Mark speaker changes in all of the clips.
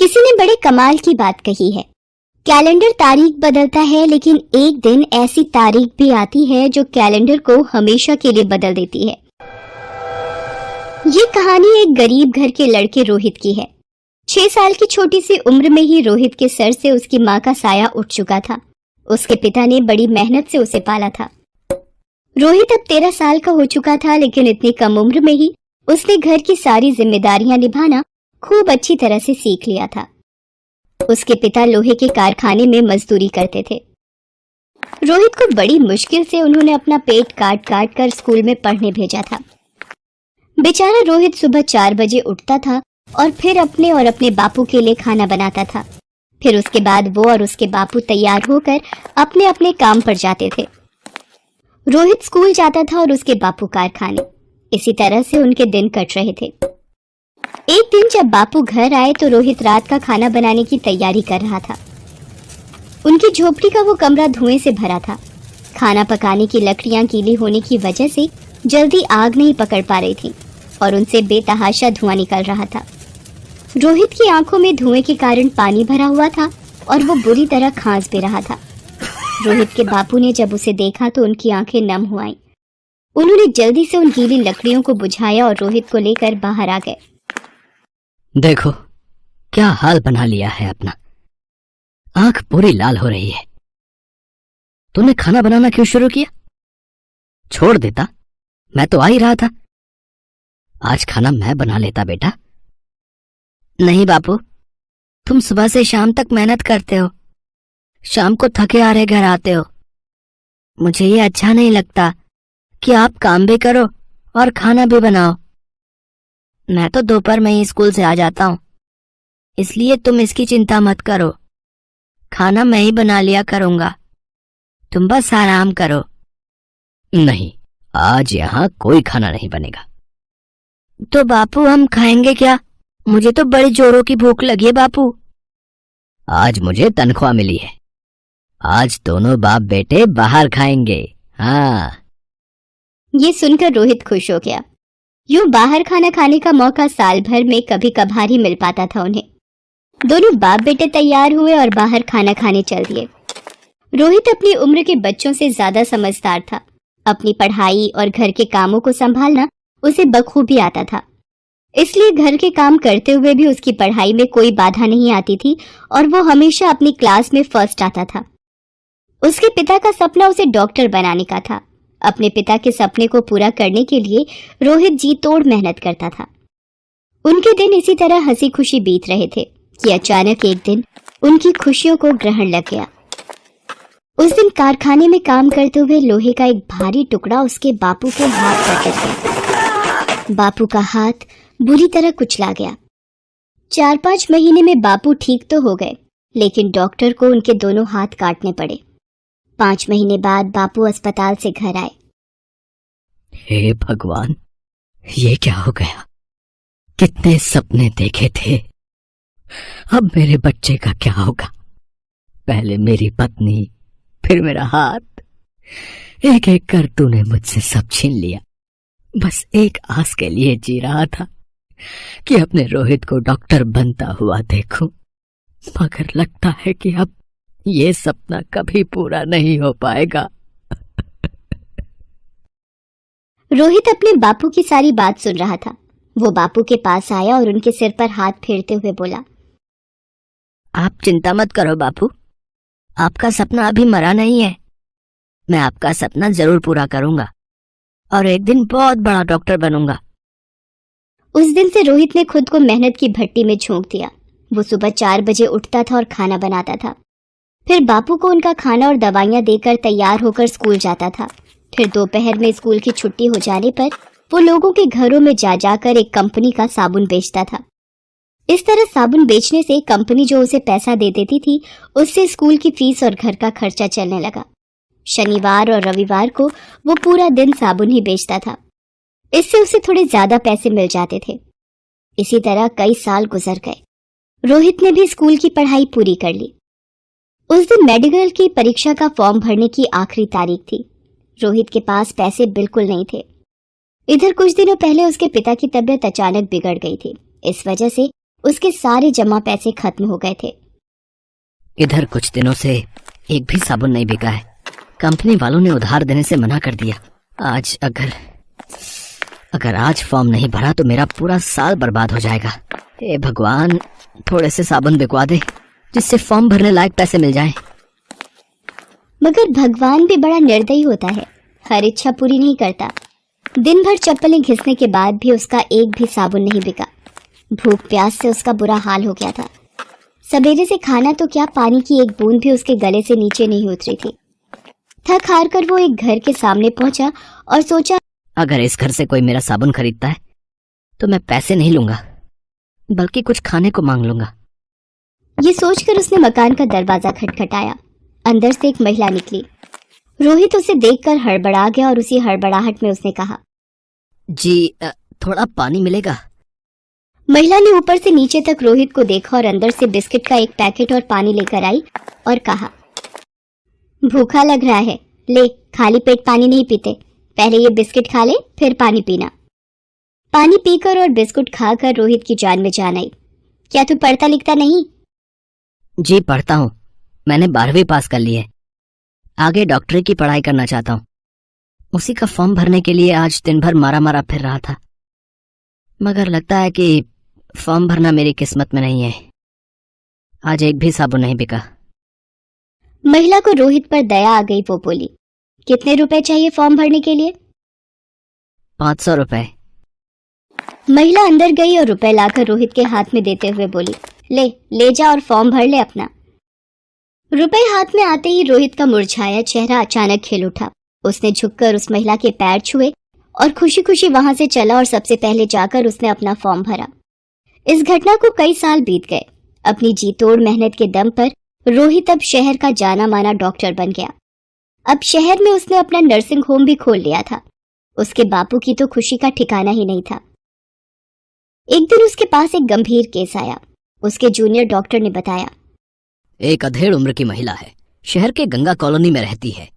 Speaker 1: किसी ने बड़े कमाल की बात कही है। कैलेंडर तारीख बदलता है, लेकिन एक दिन ऐसी तारीख भी आती है जो कैलेंडर को हमेशा के लिए बदल देती है। ये कहानी एक गरीब घर के लड़के रोहित की है। 6 साल की छोटी सी उम्र में ही रोहित के सर से उसकी माँ का साया उठ चुका था। उसके पिता ने बड़ी मेहनत से उसे पाला था। रोहित अब 13 साल का हो चुका था, लेकिन इतनी कम उम्र में ही उसने घर की सारी जिम्मेदारियां निभाना खूब अच्छी तरह से सीख लिया था। उसके पिता लोहे के कारखाने में मजदूरी करते थे। रोहित को बड़ी मुश्किल से उन्होंने अपना पेट काट काट कर स्कूल में पढ़ने भेजा था। बेचारा रोहित सुबह 4 बजे उठता था और फिर अपने और अपने बापू के लिए खाना बनाता था। फिर उसके बाद वो और उसके बापू तैयार होकर अपने अपने काम पर जाते थे। रोहित स्कूल जाता था और उसके बापू कारखाने। इसी तरह से उनके दिन कट रहे थे। एक दिन जब बापू घर आए तो रोहित रात का खाना बनाने की तैयारी कर रहा था। उनकी झोपड़ी का वो कमरा धुएं से भरा था। खाना पकाने की लकड़ियां गीली होने की वजह से जल्दी आग नहीं पकड़ पा रही थी और उनसे बेतहाशा धुआं निकल रहा था। रोहित की आंखों में धुएं के कारण पानी भरा हुआ था और वो बुरी तरह खांस भी रहा था। रोहित के बापू ने जब उसे देखा तो उनकी आंखें नम हो आईं। उन्होंने जल्दी से उन गीली लकड़ियों को बुझाया और रोहित को लेकर बाहर आ गए।
Speaker 2: देखो क्या हाल बना लिया है अपना, आंख पूरी लाल हो रही है। तूने खाना बनाना क्यों शुरू किया? छोड़ देता, मैं तो आ ही रहा था। आज खाना मैं बना लेता बेटा। नहीं बापू, तुम सुबह से शाम तक मेहनत करते हो, शाम को थके हारे घर आते हो। मुझे ये अच्छा नहीं लगता कि आप काम भी करो और खाना भी बनाओ। मैं तो दोपहर में ही स्कूल से आ जाता हूँ, इसलिए तुम इसकी चिंता मत करो। खाना मैं ही बना लिया करूंगा, तुम बस आराम करो। नहीं, आज यहाँ कोई खाना नहीं बनेगा। तो बापू हम खाएंगे क्या? मुझे तो बड़ी जोरों की भूख लगी है बापू। आज मुझे तनख्वाह मिली है, आज दोनों बाप बेटे बाहर खाएंगे। हाँ।
Speaker 1: ये सुनकर रोहित खुश हो गया। यूं बाहर खाना खाने का मौका साल भर में कभी कभार ही मिल पाता था उन्हें। दोनों बाप बेटे तैयार हुए और बाहर खाना खाने चल दिए। रोहित अपनी उम्र के बच्चों से ज्यादा समझदार था। अपनी पढ़ाई और घर के कामों को संभालना उसे बखूबी आता था, इसलिए घर के काम करते हुए भी उसकी पढ़ाई में कोई बाधा नहीं आती थी और वो हमेशा अपनी क्लास में फर्स्ट आता था। उसके पिता का सपना उसे डॉक्टर बनाने का था। अपने पिता के सपने को पूरा करने के लिए रोहित जी तोड़ मेहनत करता था। उनके दिन इसी तरह हंसी खुशी बीत रहे थे कि अचानक एक दिन उनकी खुशियों को ग्रहण लग गया। उस दिन कारखाने में काम करते हुए लोहे का एक भारी टुकड़ा उसके बापू के हाथ पर गिर गया। बापू का हाथ बुरी तरह कुचला गया। 4-5 महीने में बापू ठीक तो हो गए, लेकिन डॉक्टर को उनके दोनों हाथ काटने पड़े। 5 महीने बाद बापू अस्पताल से घर आए।
Speaker 2: हे भगवान, ये क्या हो गया? कितने सपने देखे थे, अब मेरे बच्चे का क्या होगा? पहले मेरी पत्नी, फिर मेरा हाथ, एक एक कर तूने मुझसे सब छीन लिया। बस एक आस के लिए जी रहा था कि अपने रोहित को डॉक्टर बनता हुआ देखूं, मगर लगता है कि अब ये सपना कभी पूरा नहीं हो पाएगा।
Speaker 1: रोहित अपने बापू की सारी बात सुन रहा था। वो बापू के पास आया और उनके सिर पर हाथ फेरते हुए बोला,
Speaker 2: आप चिंता मत करो बापू, आपका सपना अभी मरा नहीं है। मैं आपका सपना जरूर पूरा करूंगा और एक दिन बहुत बड़ा डॉक्टर बनूंगा।
Speaker 1: उस दिन से रोहित ने खुद को मेहनत की भट्टी में झोंक दिया। वो सुबह 4 बजे उठता था और खाना बनाता था। फिर बापू को उनका खाना और दवाइयां देकर तैयार होकर स्कूल जाता था। फिर दोपहर में स्कूल की छुट्टी हो जाने पर वो लोगों के घरों में जा जाकर एक कंपनी का साबुन बेचता था। इस तरह साबुन बेचने से कंपनी जो उसे पैसा दे देती थी, उससे स्कूल की फीस और घर का खर्चा चलने लगा। शनिवार और रविवार को वो पूरा दिन साबुन ही बेचता था। इससे उसे थोड़े ज्यादा पैसे मिल जाते थे। इसी तरह कई साल गुजर गए। रोहित ने भी स्कूल की पढ़ाई पूरी कर ली। उस दिन मेडिकल की परीक्षा का फॉर्म भरने की आखिरी तारीख थी। रोहित के पास पैसे बिल्कुल नहीं थे। इधर कुछ दिनों पहले उसके पिता की तबीयत अचानक बिगड़ गई थी। इस वजह से उसके सारे जमा पैसे खत्म हो गए थे।
Speaker 2: इधर कुछ दिनों से एक भी साबुन नहीं बिका है। कंपनी वालों ने उधार देने से मना कर दिया। आज अगर आज फॉर्म नहीं भरा तो मेरा पूरा साल बर्बाद हो जाएगा। हे भगवान, थोड़े से साबुन बिकवा दे जिससे फॉर्म भरने लायक पैसे मिल जाएं।
Speaker 1: मगर भगवान भी बड़ा निर्दयी होता है, हर इच्छा पूरी नहीं करता। दिन भर चप्पलें घिसने के बाद भी उसका एक भी साबुन नहीं बिका। भूख प्यास से उसका बुरा हाल हो गया था। सवेरे से खाना तो क्या, पानी की एक बूंद भी उसके गले से नीचे नहीं उतरी थी। थक हार कर वो एक घर के सामने पहुंचा और सोचा,
Speaker 2: अगर इस घर से कोई मेरा साबुन खरीदता है तो मैं पैसे नहीं लूंगा, बल्कि कुछ खाने को मांग लूंगा।
Speaker 1: ये सोचकर उसने मकान का दरवाजा खटखटाया। अंदर से एक महिला निकली। रोहित उसे देखकर हड़बड़ा गया और उसी हड़बड़ाहट में उसने कहा,
Speaker 2: जी थोड़ा पानी मिलेगा?
Speaker 1: महिला ने ऊपर से नीचे तक रोहित को देखा और अंदर से बिस्किट का एक पैकेट और पानी लेकर आई और कहा, भूखा लग रहा है, ले, खाली पेट पानी नहीं पीते, पहले ये बिस्किट खा ले फिर पानी पीना। पानी पीकर और बिस्कुट खाकर रोहित की जान में जान आई। क्या तू पढ़ता लिखता नहीं?
Speaker 2: जी पढ़ता हूँ, मैंने 12वीं पास कर ली है। आगे डॉक्टरी की पढ़ाई करना चाहता हूँ। उसी का फॉर्म भरने के लिए आज दिन भर मारा मारा फिर रहा था, मगर लगता है कि फॉर्म भरना मेरी किस्मत में नहीं है। आज एक भी साबुन नहीं बिका।
Speaker 1: महिला को रोहित पर दया आ गई। वो बोली, कितने रुपए चाहिए फॉर्म भरने के लिए?
Speaker 2: 500 रुपए।
Speaker 1: महिला अंदर गई और रुपए लाकर रोहित के हाथ में देते हुए बोली, ले जा और फॉर्म भर ले अपना। रुपए हाथ में आते ही रोहित का मुरझाया चेहरा अचानक खिल उठा। उसने झुककर उस महिला के पैर छुए और खुशी खुशी वहां से चला और सबसे पहले जाकर उसने अपना फॉर्म भरा। इस घटना को कई साल बीत गए। अपनी जी तोड़ मेहनत के दम पर रोहित अब शहर का जाना माना डॉक्टर बन गया। अब शहर में उसने अपना नर्सिंग होम भी खोल लिया था। उसके बापू की तो खुशी का ठिकाना ही नहीं था। एक दिन उसके पास एक गंभीर केस आया। उसके जूनियर डॉक्टर ने बताया,
Speaker 2: एक अधेड़ उम्र की महिला है, शहर के गंगा कॉलोनी में रहती है।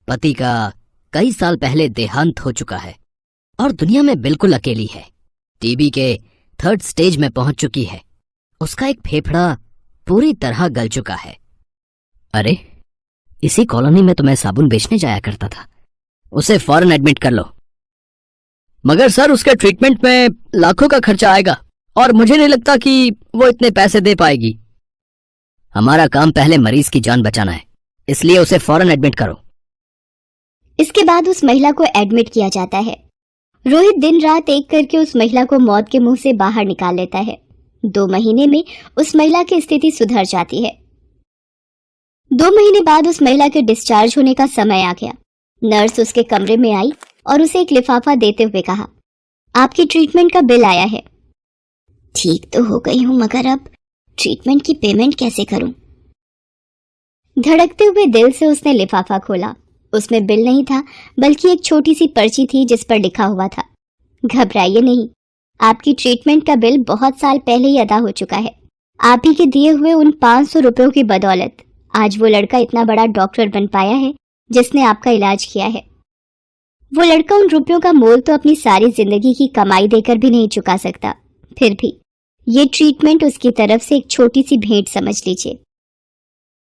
Speaker 2: पति का कई साल पहले देहांत हो चुका है और दुनिया में बिल्कुल अकेली है। टीबी के 3rd स्टेज में पहुंच चुकी है। उसका एक फेफड़ा पूरी तरह गल चुका है। अरे, इसी कॉलोनी में तो मैं साबुन बेचने जाया करता था। उसे फौरन एडमिट कर लो। मगर सर, उसके ट्रीटमेंट में लाखों का खर्चा आएगा और मुझे नहीं लगता कि वो इतने पैसे दे पाएगी। हमारा काम पहले मरीज की जान बचाना है, इसलिए उसे फौरन एडमिट करो।
Speaker 1: इसके बाद उस महिला को एडमिट किया जाता है। रोहित दिन रात एक करके उस महिला को मौत के मुंह से बाहर निकाल लेता है। 2 महीने में उस महिला की स्थिति सुधर जाती है। 2 महीने बाद उस महिला के डिस्चार्ज होने का समय आ गया। नर्स उसके कमरे में आई और उसे एक लिफाफा देते हुए कहा, आपकी ट्रीटमेंट का बिल आया है। ठीक तो हो गई हूं, मगर अब ट्रीटमेंट की पेमेंट कैसे करूं? धड़कते हुए दिल से उसने लिफाफा खोला। उसमें बिल नहीं था, बल्कि एक छोटी सी पर्ची थी जिस पर लिखा हुआ था, घबराइए नहीं, आपकी ट्रीटमेंट का बिल बहुत साल पहले ही अदा हो चुका है। आप ही के दिए हुए उन 500 रुपयों की बदौलत आज वो लड़का इतना बड़ा डॉक्टर बन पाया है जिसने आपका इलाज किया है। वो लड़का उन रुपयों का मोल तो अपनी सारी जिंदगी की कमाई देकर भी नहीं चुका सकता, फिर भी ये ट्रीटमेंट उसकी तरफ से एक छोटी सी भेंट समझ लीजिए।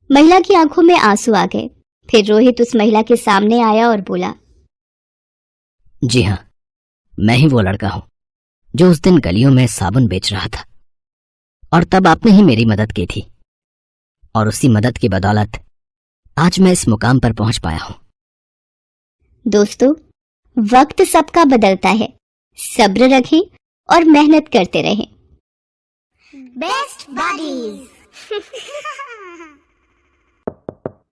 Speaker 1: महिला की आंखों में आंसू आ गए। फिर रोहित उस महिला के सामने आया और बोला,
Speaker 2: जी हाँ, मैं ही वो लड़का हूं जो उस दिन गलियों में साबुन बेच रहा था और तब आपने ही मेरी मदद की थी और उसी मदद की बदौलत आज मैं इस मुकाम पर पहुंच पाया हूं।
Speaker 1: दोस्तों, वक्त सबका बदलता है, सब्र रखें और मेहनत करते रहें। Best buddies.